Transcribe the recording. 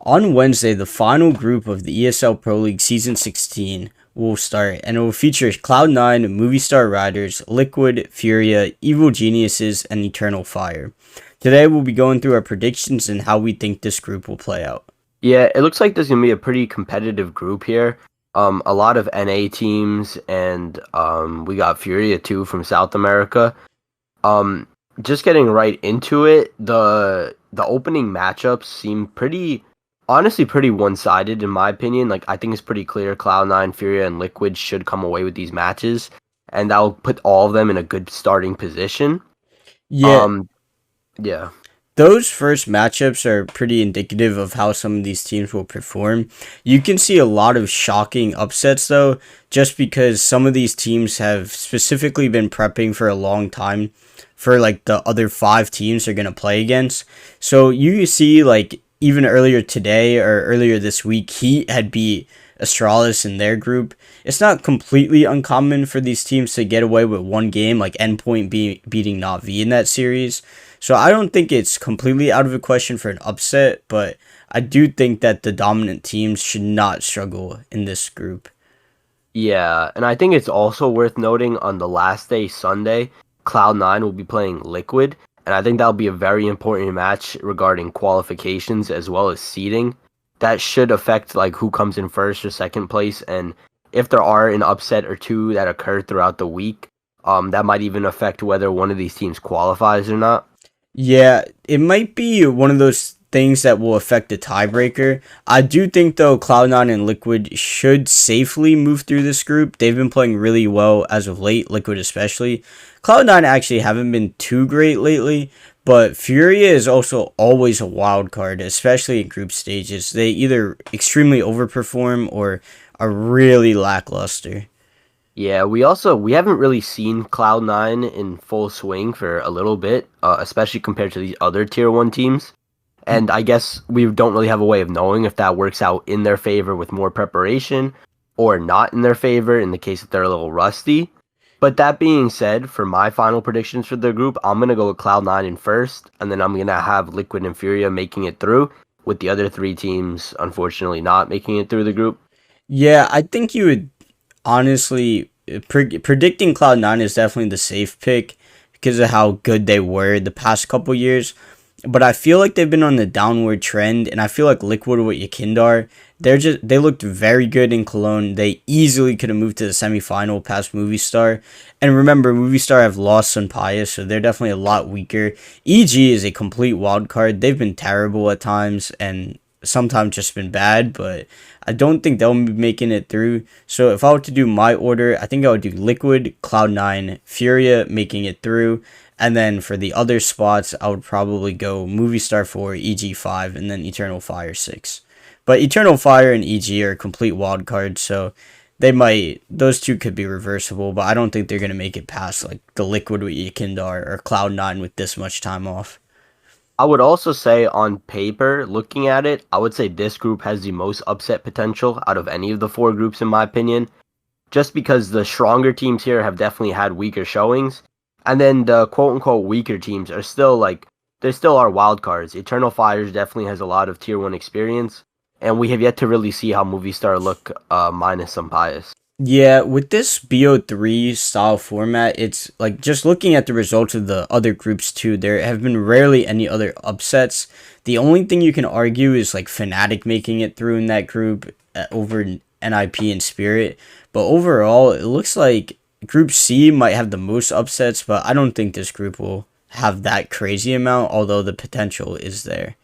On Wednesday, the final group of the ESL Pro League Season 16 will start, and it will feature Cloud9, Movistar Riders, Liquid, Furia, Evil Geniuses, and Eternal Fire. Today, we'll be going through our predictions and how we think this group will play out. Yeah, it looks like there's gonna be a pretty competitive group here. A lot of NA teams, and we got Furia too from South America. Um, just getting right into it, the opening matchups seem honestly, pretty one-sided in my opinion. Like I think it's pretty clear Cloud9, Furia, and Liquid should come away with these matches, and that will put all of them in a good starting position. Yeah, Um, yeah. those first matchups are pretty indicative of how some of these teams will perform. You can see a lot of shocking upsets though, just because some of these teams have specifically been prepping for a long time for like the other five teams they're going to play against. So you see like even earlier today or earlier this week, Heat had beat Astralis in their group. It's not completely uncommon for these teams to get away with one game, like Endpoint beating Na'Vi in that series. So I don't think it's completely out of the question for an upset, but I do think that the dominant teams should not struggle in this group. Yeah, and I think it's also worth noting on the last day, Sunday, Cloud9 will be playing Liquid, and I think that'll be a very important match regarding qualifications as well as seeding. That should affect like who comes in first or second place, and if there are an upset or two that occur throughout the week, that might even affect whether one of these teams qualifies or not. Yeah, it might be one of those things that will affect the tiebreaker. I do think though Cloud9 and Liquid should safely move through this group. They've been playing really well as of late, Liquid especially. Cloud9 actually haven't been too great lately, but Furia is also always a wild card, especially in group stages. They either extremely overperform or are really lackluster. Yeah, we haven't really seen Cloud9 in full swing for a little bit, especially compared to these other tier 1 teams. And I guess we don't really have a way of knowing if that works out in their favor with more preparation or not in their favor in the case that they're a little rusty. But that being said, for my final predictions for the group, I'm going to go with Cloud9 in first, and then I'm going to have Liquid and Furia making it through, with the other three teams unfortunately not making it through the group. Yeah, I think you would honestly predicting Cloud9 is definitely the safe pick because of how good they were the past couple years. But I feel like they've been on the downward trend, and I feel like Liquid with Yakindar, they looked very good in Cologne. They easily could have moved to the semifinal past Movistar. And remember, Movistar have lost Sunpaya, so they're definitely a lot weaker. EG is a complete wild card. They've been terrible at times and sometimes just been bad, but I don't think they'll be making it through. So if I were to do my order, I think I would do Liquid, Cloud9, Furia making it through. And then for the other spots, I would probably go Movistar 4, EG 5, and then Eternal Fire 6. But Eternal Fire and EG are complete wild cards, so those two could be reversible, but I don't think they're going to make it past like the Liquid with Yakindar or Cloud9 with this much time off. I would also say on paper, looking at it, I would say this group has the most upset potential out of any of the four groups in my opinion, just because the stronger teams here have definitely had weaker showings, and then the quote-unquote weaker teams are still they still are wild cards. Eternal Fires definitely has a lot of tier 1 experience, and we have yet to really see how Movistar look minus some bias. Yeah, with this BO3 style format, it's like just looking at the results of the other groups too, there have been rarely any other upsets. The only thing you can argue is like Fnatic making it through in that group over NIP and Spirit. But overall, it looks like Group C might have the most upsets, but I don't think this group will have that crazy amount, although the potential is there.